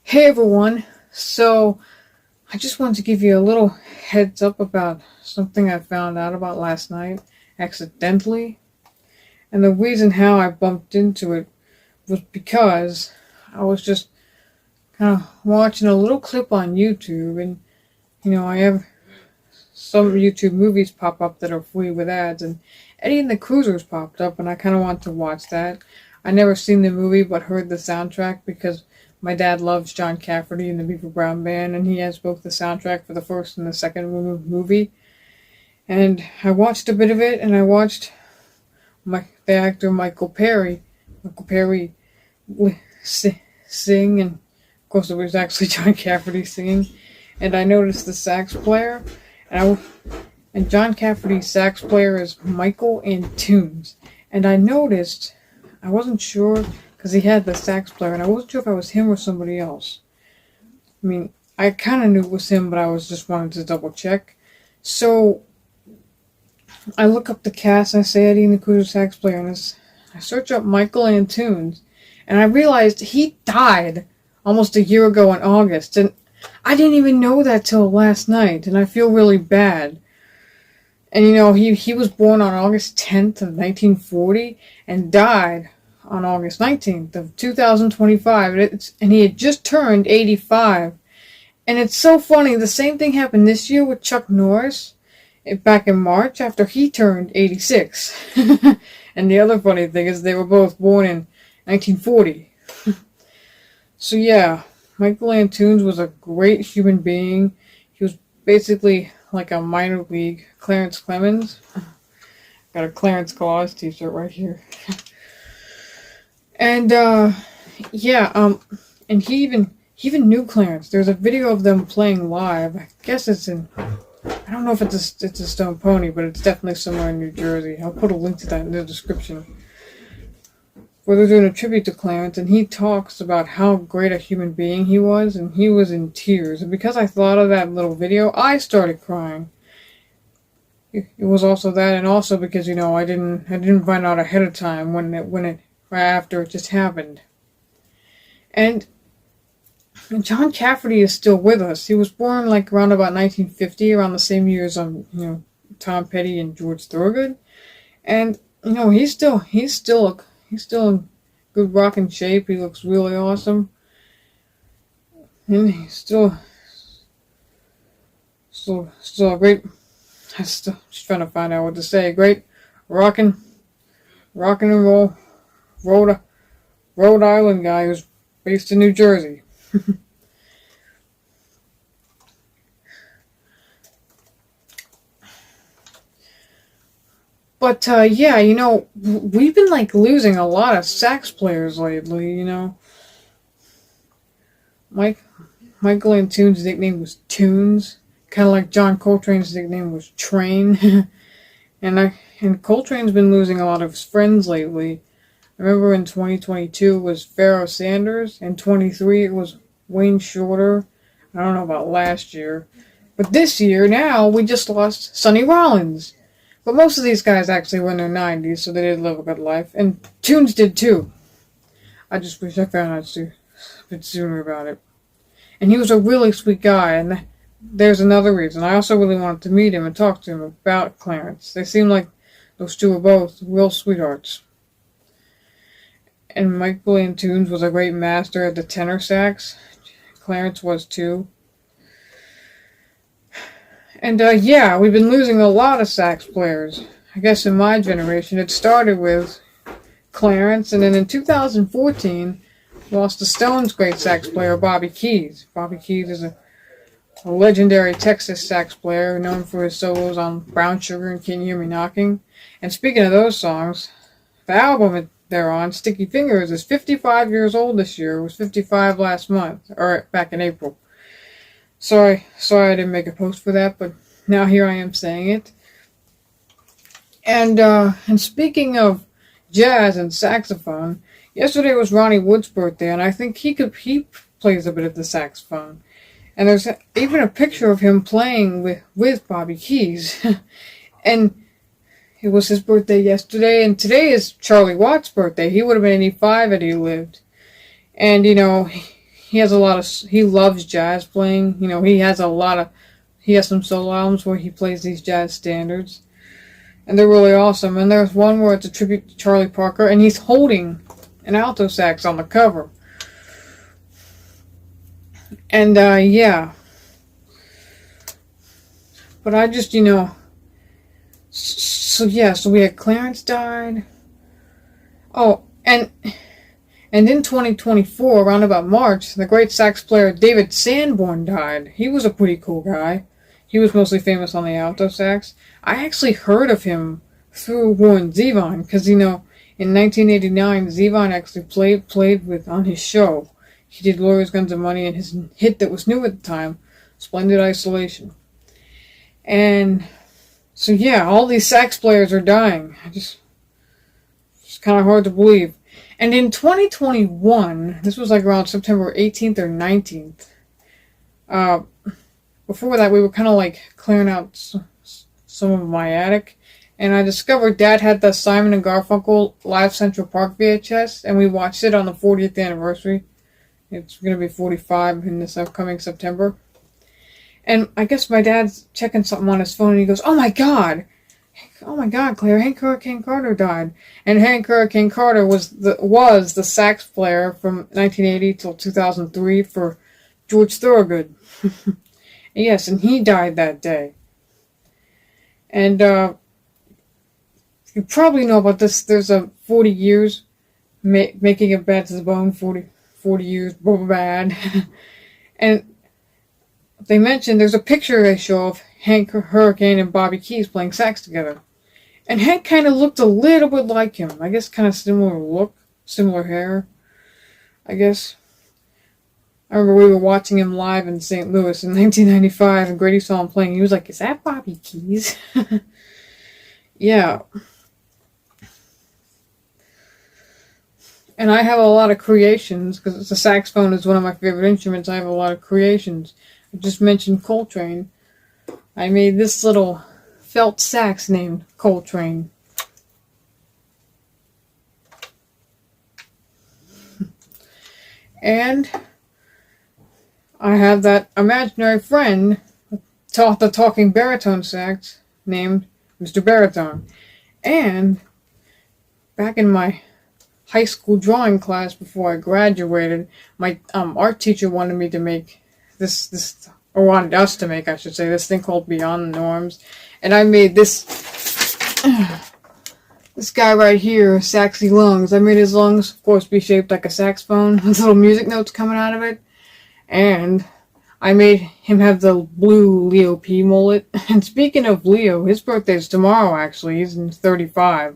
Hey everyone, so I just wanted to give you a little heads up about something I found out about last night accidentally. And the reason how I bumped into it was because I was just kind of watching a little clip on YouTube, and I have some YouTube movies pop up that are free with ads, and Eddie and the Cruisers popped up, and I kind of wanted to watch that. I never seen the movie but heard the soundtrack because my dad loves John Cafferty and the Beaver Brown Band, and he has both the soundtrack for the first and the second movie. And I watched a bit of it, and I watched the actor Michael Perry sing, and of course it was actually John Cafferty singing. And I noticed the sax player, and John Cafferty's sax player is Michael Antunes. And I noticed, I wasn't sure because he had the sax player, and I wasn't sure if I was him or somebody else. I mean, I kind of knew it was him, but I was just wanted to double check. So I look up the cast, and I say Eddie and the Cruiser sax player, and I search up Michael Antunes, and I realized he died almost a year ago in August, and I didn't even know that till last night, and I feel really bad. And he was born on August 10th of 1940 and died on August 19th of 2025, and he had just turned 85. And it's so funny, the same thing happened this year with Chuck Norris back in March after he turned 86. And the other funny thing is they were both born in 1940. So yeah, Michael Antunes was a great human being. He was basically like a minor league Clarence Clemens. Got a Clarence Claus t-shirt right here. And and he even knew Clarence. There's a video of them playing live. I guess it's in, I don't know if it's a Stone Pony, but it's definitely somewhere in New Jersey. I'll put a link to that in the description. Where they're doing a tribute to Clarence, and he talks about how great a human being he was, and he was in tears. And because I thought of that little video, I started crying. It was also that, and also because I didn't find out ahead of time when it right after it just happened. And John Cafferty is still with us. He was born like around about 1950, around the same year as Tom Petty and George Thorogood. And he's still in good rocking shape. He looks really awesome. And he's still a great, I'm still just trying to find out what to say. Great rocking and roll Rhode Island guy who's based in New Jersey. But we've been losing a lot of sax players lately. Michael Antunes' nickname was Tunes, kind of like John Coltrane's nickname was Train. and Coltrane's been losing a lot of his friends lately. I remember in 2022 it was Pharoah Sanders, in 23 it was Wayne Shorter. I don't know about last year, but this year now we just lost Sonny Rollins. But most of these guys actually were in their 90s, so they did live a good life. And Tunes did too. I just wish I found out a bit sooner about it. And he was a really sweet guy, and there's another reason. I also really wanted to meet him and talk to him about Clarence. They seem like those two are both real sweethearts. And Michael Antunes was a great master at the tenor sax. Clarence was too. And we've been losing a lot of sax players. I guess in my generation it started with Clarence, and then in 2014 lost the Stones' great sax player Bobby Keys. Bobby Keys is a legendary Texas sax player known for his solos on Brown Sugar and Can You Hear Me Knocking. And speaking of those songs, the album they're on, Sticky Fingers, is 55 years old this year. It was 55 last month, or back in April. Sorry I didn't make a post for that, but now here I am saying it. And speaking of jazz and saxophone, yesterday was Ronnie Wood's birthday, and I think he plays a bit of the saxophone. And there's even a picture of him playing with Bobby Keys. And it was his birthday yesterday, and today is Charlie Watts' birthday. He would have been 85 had he lived. And, he loves jazz playing. You know, he has some solo albums where he plays these jazz standards. And they're really awesome. And there's one where it's a tribute to Charlie Parker, and he's holding an alto sax on the cover. And, yeah. But I just, so we had Clarence died. Oh, and in 2024, around about March, the great sax player David Sanborn died. He was a pretty cool guy. He was mostly famous on the alto sax. I actually heard of him through Warren Zevon, because, in 1989, Zevon actually played with on his show. He did Lawyers, Guns, and Money, and his hit that was new at the time, Splendid Isolation. And so, yeah, all these sax players are dying. It's kind of hard to believe. And in 2021, this was like around September 18th or 19th, before that, we were kind of like clearing out some of my attic, and I discovered Dad had the Simon and Garfunkel Live Central Park VHS, and we watched it on the 40th anniversary. It's going to be 45 in this upcoming September. And I guess my dad's checking something on his phone, and he goes, oh my God, Claire, Hank Hurricane Carter died. And Hank Hurricane Carter was the sax player from 1980 till 2003 for George Thorogood. Yes, and he died that day. And you probably know about this. There's a 40 years making it bad to the bone, 40 years bad. And they mentioned there's a picture they show of Hank Hurricane and Bobby Keys playing sax together. And Hank kind of looked a little bit like him. I guess kind of similar look, similar hair, I guess. I remember we were watching him live in St. Louis in 1995, and Grady saw him playing. He was like, is that Bobby Keys? Yeah. And I have a lot of creations, because the saxophone is one of my favorite instruments. I have a lot of creations. I just mentioned Coltrane. I made this little felt sax named Coltrane. And I have that imaginary friend, the talking baritone sax, named Mr. Baritone. And back in my high school drawing class before I graduated, my art teacher wanted me to make or wanted us to make, I should say, this thing called Beyond the Norms. And I made this guy right here, Saxy Lungs. I made his lungs, of course, be shaped like a saxophone with little music notes coming out of it. And I made him have the blue Leo P mullet. And speaking of Leo, his birthday's tomorrow, actually. He's 35.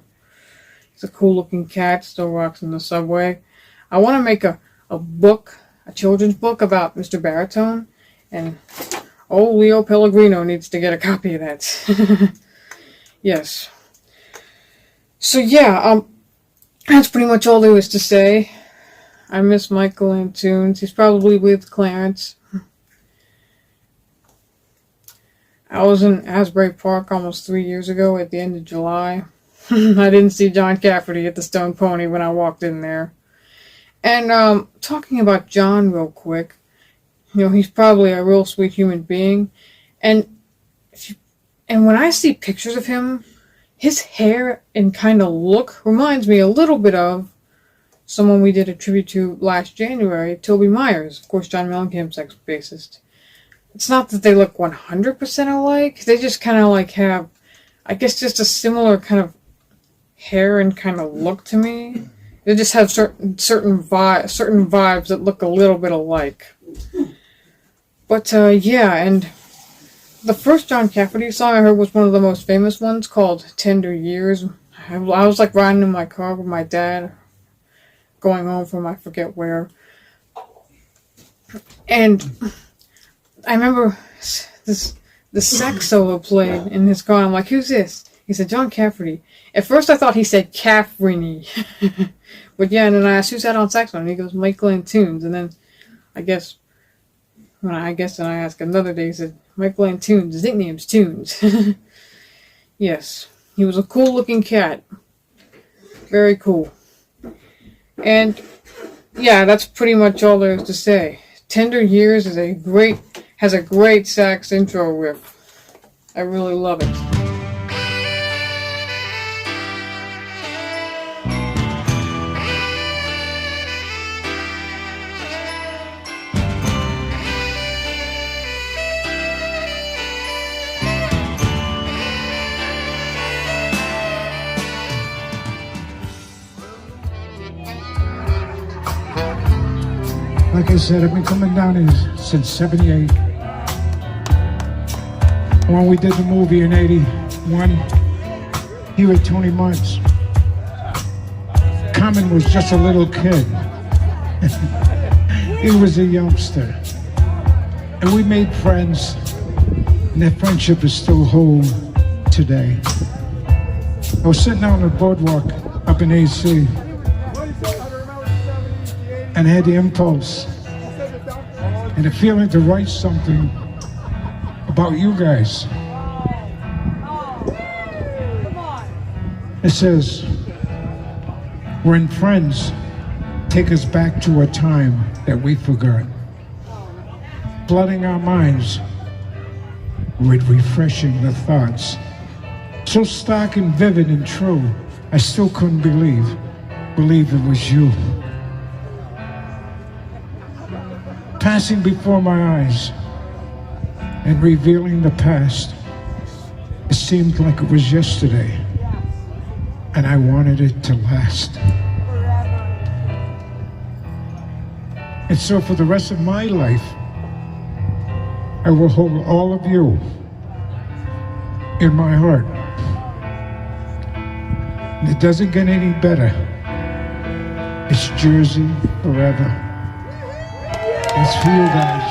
He's a cool-looking cat, still rocks in the subway. I want to make a book, a children's book about Mr. Baritone. And old Leo Pellegrino needs to get a copy of that. Yes. So, yeah, that's pretty much all there is to say. I miss Michael Antunes. He's probably with Clarence. I was in Asbury Park almost 3 years ago at the end of July. I didn't see John Cafferty at the Stone Pony when I walked in there. And talking about John real quick, he's probably a real sweet human being. And when I see pictures of him, his hair and kind of look reminds me a little bit of someone we did a tribute to last January, Toby Myers, of course, John Mellencamp's ex-bassist. It's not that they look 100% alike. They just kind of like have, I guess, just a similar kind of hair and kind of look to me. They just have certain vibes that look a little bit alike. But yeah, and the first John Cafferty song I heard was one of the most famous ones called Tender Years. I was like riding in my car with my dad, going home from I forget where. And I remember the sax solo played in his car. I'm like, who's this? He said, John Cafferty. At first I thought he said Cafferty. But yeah, and then I asked, who's that on saxophone? And he goes, Michael Antunes. And then I asked another day, he said, Michael Antunes. His nickname's Tunes. Yes. He was a cool looking cat. Very cool. And yeah, that's pretty much all there is to say. Tender Years has a great sax intro riff. I really love it. Like I said, I've been coming down here since '78. When we did the movie in '81, here at Tony Mart's, Common was just a little kid. He was a youngster. And we made friends, and that friendship is still whole today. I was sitting out on the boardwalk up in AC, and I had the impulse and the feeling to write something about you guys. It says, when friends take us back to a time that we forgot, flooding our minds with refreshing the thoughts. So stark and vivid and true, I still couldn't believe it was you. Passing before my eyes and revealing the past. It seemed like it was yesterday, and I wanted it to last. And so for the rest of my life, I will hold all of you in my heart. And it doesn't get any better. It's Jersey forever. It's for you guys.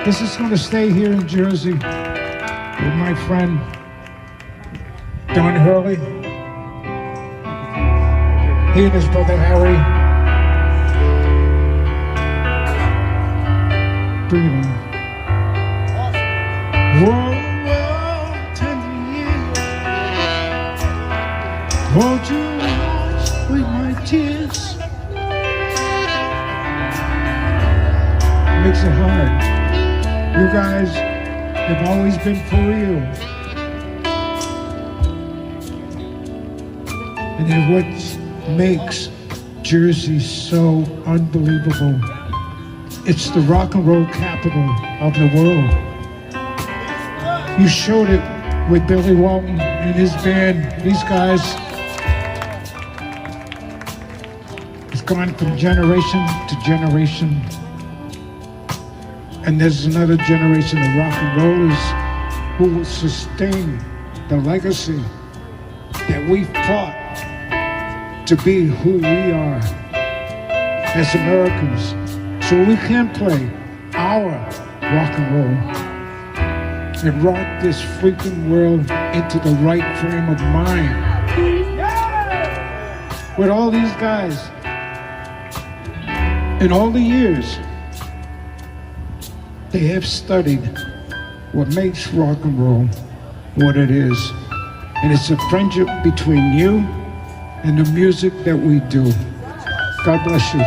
This is going to stay here in Jersey with my friend Don Hurley. He and his brother Harry. Bring it on. Whoa, 10 years. Won't you watch with my tears? Makes it hard. You guys have always been for real. And then what makes Jersey so unbelievable, it's the rock and roll capital of the world. You showed it with Billy Walton and his band. These guys, it's gone from generation to generation. And there's another generation of rock and rollers who will sustain the legacy that we fought to be who we are as Americans. So we can play our rock and roll and rock this freaking world into the right frame of mind. With all these guys, in all the years, they have studied what makes rock and roll what it is. And it's a friendship between you and the music that we do. God bless you.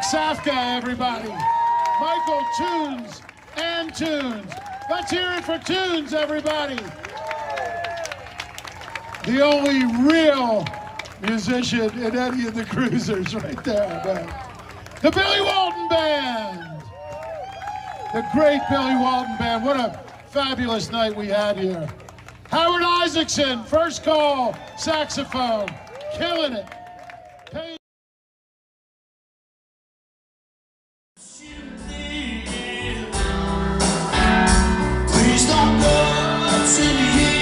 Safka, everybody. Michael Tunes, Antunes. Let's hear it for Tunes, everybody. The only real musician in any of the cruisers right there, man. The Billy Walton Band. The great Billy Walton Band. What a fabulous night we had here. Howard Isaacson, first call, saxophone, killing it. Please don't go, it's in here.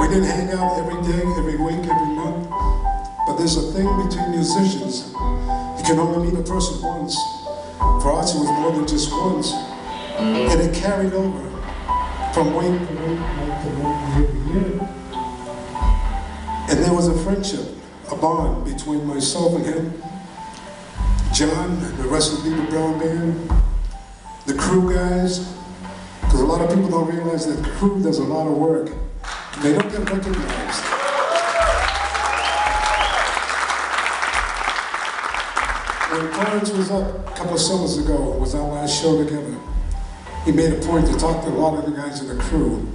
We didn't hang out every day, every week, every month. But there's a thing between musicians. You can only meet a person once. For us, it was more than just once. And it carried over from week to week, month to month, year to year. And there was a friendship, a bond between myself and him, John, the rest of the Beaver Brown Band, the crew guys, because a lot of people don't realize that the crew does a lot of work. They don't get recognized. When Clarence was up a couple of summers ago, was our last show together, he made a point to talk to a lot of the guys in the crew,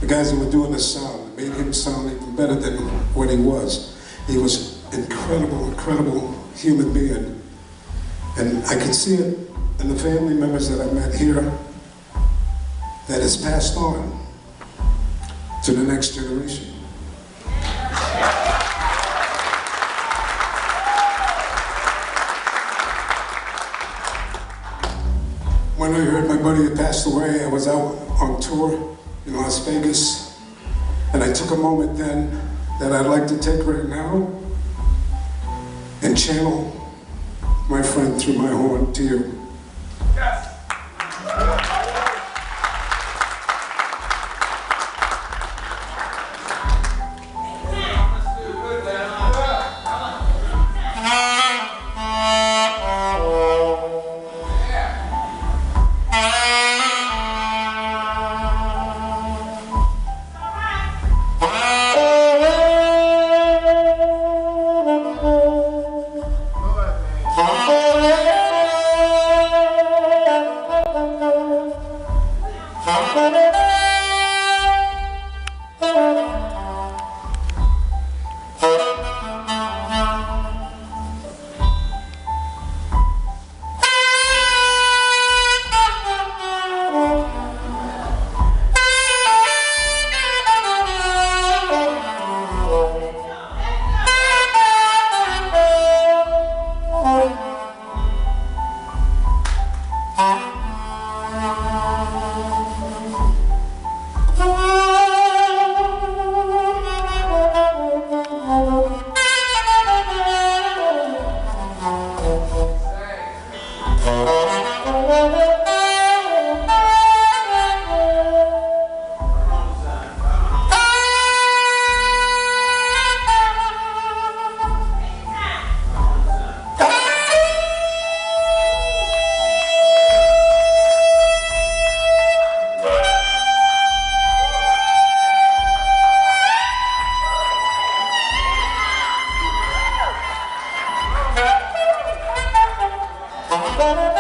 the guys that were doing the sound, made him sound even better than what he was. He was an incredible, incredible human being. And I could see it in the family members that I met here, that has passed on to the next generation. When I heard my buddy had passed away, I was out on tour in Las Vegas, and I took a moment then that I'd like to take right now and channel my friend through my horn to you. Yes. Thank